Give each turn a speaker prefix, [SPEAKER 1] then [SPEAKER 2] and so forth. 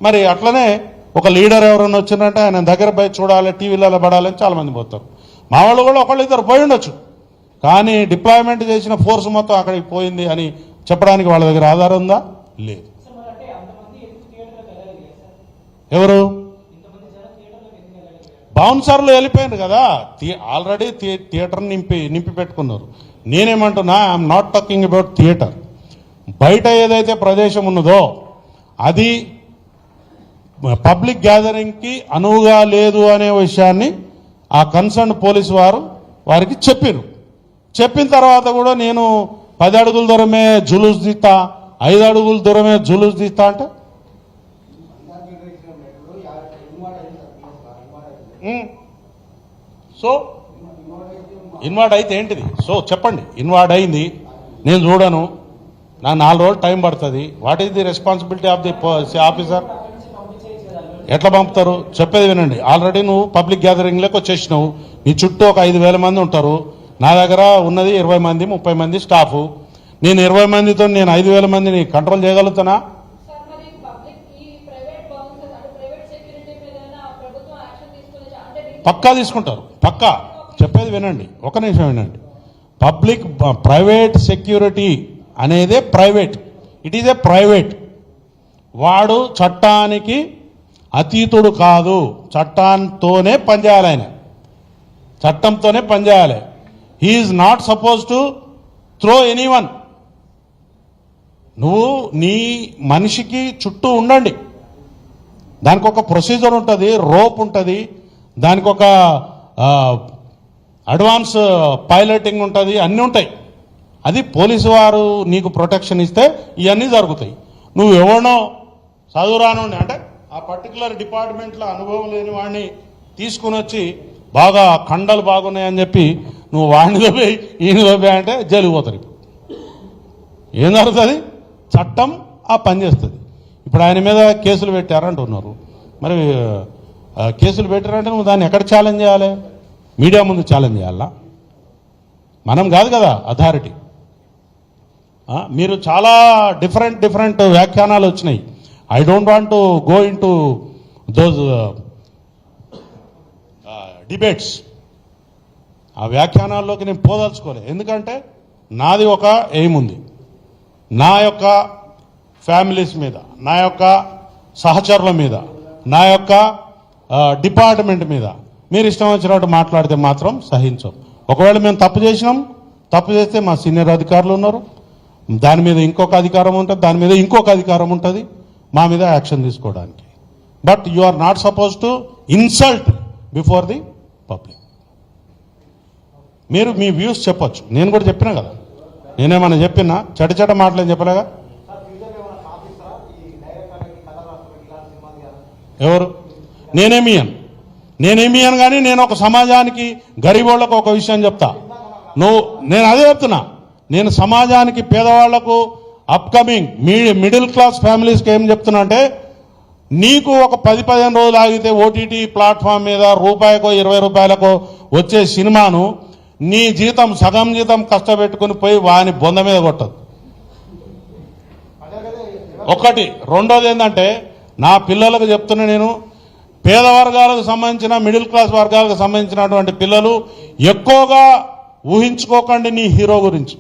[SPEAKER 1] మరి అట్లనే ఒక లీడర్ ఎవరైనా వచ్చిందంటే ఆయన దగ్గర పోయి చూడాలి, టీవీలలో పడాలని చాలామంది పోతారు. మా వాళ్ళు కూడా ఒకళ్ళు ఇద్దరు పోయి ఉండొచ్చు, కానీ డిప్లాయ్మెంట్ చేసిన ఫోర్స్ మొత్తం అక్కడికి పోయింది అని చెప్పడానికి వాళ్ళ దగ్గర ఆధారం ఉందా? లేదు. ఎవరు? బౌన్సర్లు వెళ్ళిపోయారు కదా, ఆల్రెడీ థియేటర్ నింపి పెట్టుకున్నారు. నేనేమంటున్నా, I'm not talking about theatre. బయట ఏదైతే ప్రదేశం ఉన్నదో అది పబ్లిక్ గ్యాదరింగ్కి అనువుగా లేదు అనే విషయాన్ని ఆ కన్సర్న్ పోలీసు వారికి చెప్పిన తర్వాత కూడా నేను 10 అడుగుల దూరమే జులూస్ తీస్తా, 5 అడుగుల దూరమే జులూస్ తీస్తా అంటే సో ఇన్వార్డ్ అయితే ఏంటిది? సో చెప్పండి, ఇన్వార్డ్ అయింది, నేను చూడను, నా 4 రోజులు టైం పడుతుంది. What is the responsibility of the officer? ఎట్లా పంపుతారు? చెప్పేది వినండి. ఆల్రెడీ నువ్వు పబ్లిక్ గ్యాదరింగ్లోకి వచ్చేసినావు, నీ చుట్టూ ఒక 5,000 మంది ఉంటారు. నా దగ్గర ఉన్నది 20 మంది 30 మంది స్టాఫ్. నేను 20 మందితో నేను 5,000 మందిని కంట్రోల్ చేయగలుగుతానా? పక్కా తీసుకుంటారు, పక్కా. చెప్పేది వినండి, ఒక నిమిషం వినండి. ప్రైవేట్ సెక్యూరిటీ అనేదే private, it is a private. వాడు చట్టానికి అతీతుడు కాదు, చట్టంతోనే పనిచేయాలి, ఆయన చట్టంతోనే పనిచేయాలి. He is not suppose to throw anyone. నువ్వు నీ మనిషికి చుట్టూ ఉండండి, దానికి ఒక ప్రొసీజర్ ఉంటుంది, రోప్ ఉంటుంది, దానికి ఒక అడ్వాన్స్ పైలటింగ్ ఉంటుంది, అన్నీ ఉంటాయి. అది పోలీసు వారు నీకు ప్రొటెక్షన్ ఇస్తే ఇవన్నీ జరుగుతాయి. నువ్వు ఎవరినో చదువురాను అంటే ఆ పర్టికులర్ డిపార్ట్మెంట్లో అనుభవం లేని వాడిని తీసుకుని వచ్చి బాగా కండలు బాగున్నాయని చెప్పి నువ్వు వాడిని దొబ్బి ఈయన దొబ్బి అంటే జైలుకు పోతారు. ఏం జరుగుతుంది? చట్టం ఆ పని చేస్తుంది. ఇప్పుడు ఆయన మీద కేసులు పెట్టారంటున్నారు. మరి కేసులు పెట్టారంటే నువ్వు దాన్ని ఎక్కడ ఛాలెంజ్ చేయాలి? మీడియా ముందు ఛాలెంజ్ చేయాలా? మనం కాదు కదా అథారిటీ. మీరు చాలా డిఫరెంట్ వ్యాఖ్యానాలు వచ్చినాయి. I don't want to go in to those debates. ఆ వ్యాఖ్యానాల్లోకి నేను పోదలుచుకోలేదు. ఎందుకంటే నాది ఒక ఎయిమ్ ఉంది, నా యొక్క ఫ్యామిలీస్ మీద, నా యొక్క సహచరుల మీద, నా యొక్క డిపార్ట్మెంట్ మీద మీరు ఇష్టం వచ్చినట్టు మాట్లాడితే మాత్రం సహించం. ఒకవేళ మేము తప్పు చేస్తే మా సీనియర్ అధికారులు ఉన్నారు, దాని మీద ఇంకొక అధికారం ఉంటుంది, దాని మీద ఇంకొక అధికారం ఉంటుంది మా మీద యాక్షన్ తీసుకోవడానికి. But you are not suppose to insult before the public. మీరు మీ వ్యూస్ చెప్పొచ్చు, నేను కూడా చెప్పినా కదా. నేనేమన్నా చెప్పినా చెడ్డ మాటలేని చెప్పలేగా. ఎవరు? నేనేమి అని కానీ నేను ఒక సమాజానికి గరీబోళ్లకు ఒక విషయం చెప్తా. నేను అదే చెప్తున్నా, నేను సమాజానికి పేదవాళ్లకు అప్కమింగ్ మిడిల్ క్లాస్ ఫ్యామిలీస్కి ఏం చెప్తున్నా అంటే, నీకు ఒక 10-15 రోజులు ఆగితే ఓటీటీ ప్లాట్ఫామ్ మీద రూపాయికో 20 రూపాయలకో వచ్చే సినిమాను నీ జీతం సగం జీతం కష్టపెట్టుకుని పోయి వాని బొంద మీద కొట్టదు. ఒకటి. రెండోది ఏంటంటే, నా పిల్లలకు చెప్తున్నా, నేను పేద వర్గాలకు సంబంధించిన మిడిల్ క్లాస్ వర్గాలకు సంబంధించినటువంటి పిల్లలు ఎక్కువగా ఊహించుకోకండి నీ హీరో గురించి.